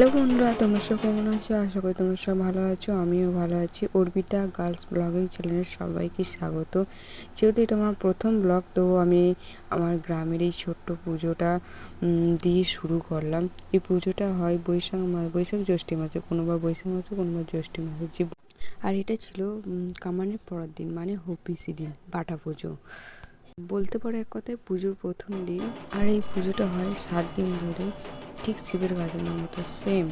Hello বন্ধুরা, তোমরা সব কেমন আছো? আশা করি তোমরা সব ভালো আছো। আমিও ভালো আছি। অর্পিতা গার্লস ব্লগিং চ্যানেলের সবাইকে স্বাগত। যেহেতু এটা আমার প্রথম ব্লগ, তো আমি আমার গ্রামের এই ছোট্ট পুজোটা দিয়ে শুরু করলাম। এই পুজোটা হয় বৈশাখ জ্যৈষ্ঠী মাসে, কোনোবার বৈশাখ মাসে, কোনোবার জ্যৈষ্ঠী মাসে। আর এটা ছিল কামানের পরের দিন, মানে হবিষি দিন, বাটা পুজো বলতে পারো এক কথায় পুজোর প্রথম দিন। আর এই পুজোটা হয় 7 দিন ধরে, ঠিক শিবের গাজনের মতো সেম।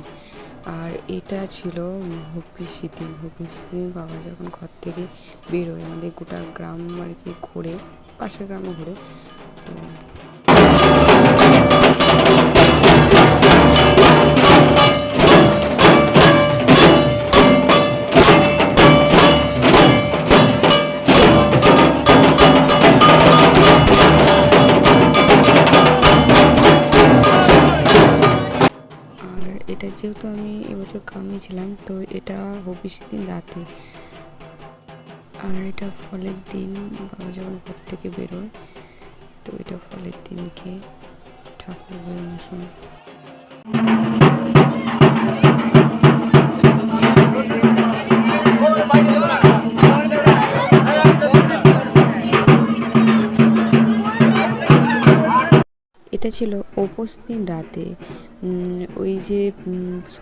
আর এটা ছিল হবিষি দিন বাবা যখন ঘর থেকে বেরোয়, আমাদের গোটা গ্রাম আর কি ঘোরে, পাশের গ্রামও ঘোরে। তো এটা যেহেতু আমি এবছর গ্রামে ছিলাম, তো এটা হবিষি দিন রাতে। আর এটা ফলের দিন, বাবা যখন ঘর থেকে বেরোয়, তো এটা ফলের দিনকে ঠাকুর বেরোনোর সময়। এটা ছিল উপোস দিন রাতে। ওই যে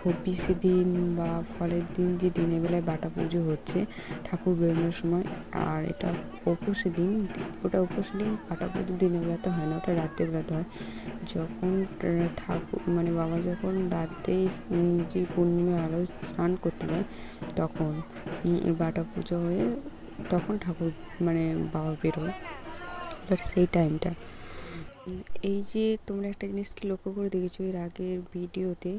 হবিষি দিন বা ফলের দিন, যে দিনের বেলায় বাটা পুজো হচ্ছে ঠাকুর বেরোনোর সময়, আর এটা উপোসী দিন। ওটা উপোসী দিন, বাটা পুজো দিনের বেলাতে হয় না, ওটা রাতের বেলাতে হয়। যখন ঠাকুর মানে বাবা যখন রাতে যে পূর্ণিমার আলোয় স্নান করতে যায়, তখন বাটা পুজো হয়ে তখন ঠাকুর মানে বাবা বেরোয়। বাট সেই টাইমটা, এই যে তোমরা একটা জিনিস কি লক্ষ্য করে দেখেছো, এর আগের ভিডিওতে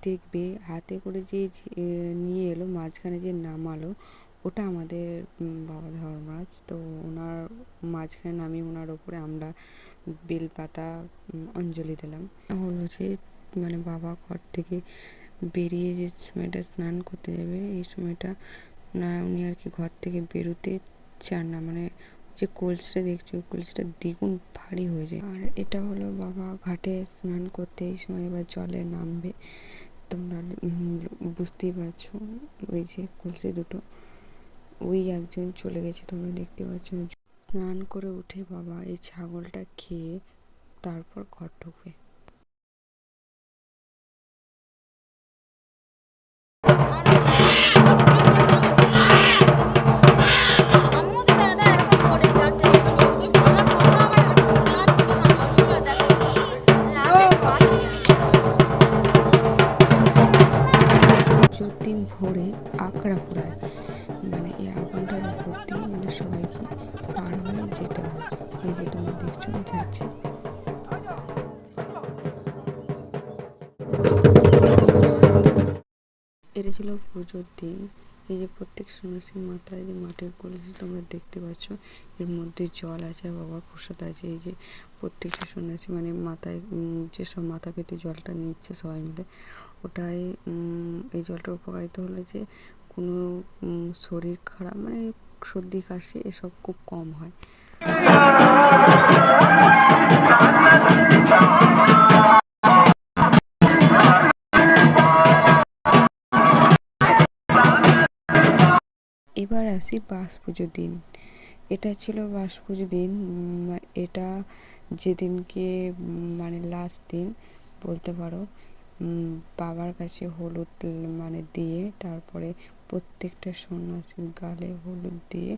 দেখবে হাতে করে যে নিয়ে এলো, মাঝখানে যে নামালো, ওটা আমাদের বাবা ধর্মরাজ। তো ওনার মাঝখানে নামিয়ে ওনার ওপরে আমরা বেলপাতা অঞ্জলি দিলাম। হলো যে মানে বাবা ঘর থেকে বেরিয়ে যে সময়টা স্নান করতে যাবে, এই সময়টা না উনি আর কি ঘর থেকে বেরোতে চান না, মানে যে কলসিটা দেখছো, কলসিটা দ্বিগুণ ভারী হয়ে যায়। আর এটা হলো বাবা ঘাটে স্নান করতে এই সময় এবার জলে নামবে, তোমরা বুঝতেই পারছো। ওই যে কলসি দুটো, ওই একজন চলে গেছে, তোমরা দেখতে পাচ্ছ। স্নান করে উঠে বাবা এই ছাগলটা খেয়ে তারপর ঘর ঢুকবে। দিন ভোরে আকড়া পোড়ায়, মানে এই আগুনটার উপর দিয়ে মানে সবাইকে পার হয়ে যেতে হয়। এই যে তোমরা দেখছো যাচ্ছে। এটা ছিল পুজোর দিন। এই যে প্রত্যেক সন্ন্যাসীর মাথায় যে মাটির কলসি তোমরা দেখতে পাচ্ছ, এর মধ্যে জল আছে আর বাবার প্রসাদ আছে। এই যে প্রত্যেকটা সন্ন্যাসী মানে মাথায় যেসব মাথা পেতে জলটা নিচ্ছে সবাই মিলে, ওটাই এই জলটার উপকারিতা হলো যে কোনো শরীর খারাপ মানে সর্দি কাশি এসব খুব কম হয়। এবার আসি বাস পুজোর দিন। এটা ছিল বাস পুজোর দিন। এটা যেদিনকে মানে লাস্ট দিন বলতে পারো, বাবার কাছে হলুদ মানে দিয়ে, তারপরে প্রত্যেকটা সন্ন্যাসীর গালে হলুদ দিয়ে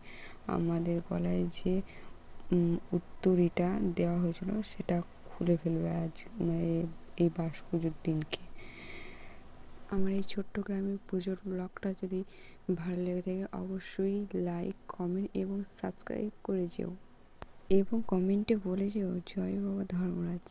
আমাদের গলায় যে উত্তরীটা দেওয়া হয়েছিল সেটা খুলে ফেলবে আজ, মানে এই বাস পুজোর দিনকে। আমার এই ছোট্ট গ্রামের পুজোর ব্লগটা যদি ভালো লেগে থাকে, অবশ্যই লাইক, কমেন্ট এবং সাবস্ক্রাইব করে যেও, এবং কমেন্টে বলে যেও জয় বাবা ধর্মরাজ।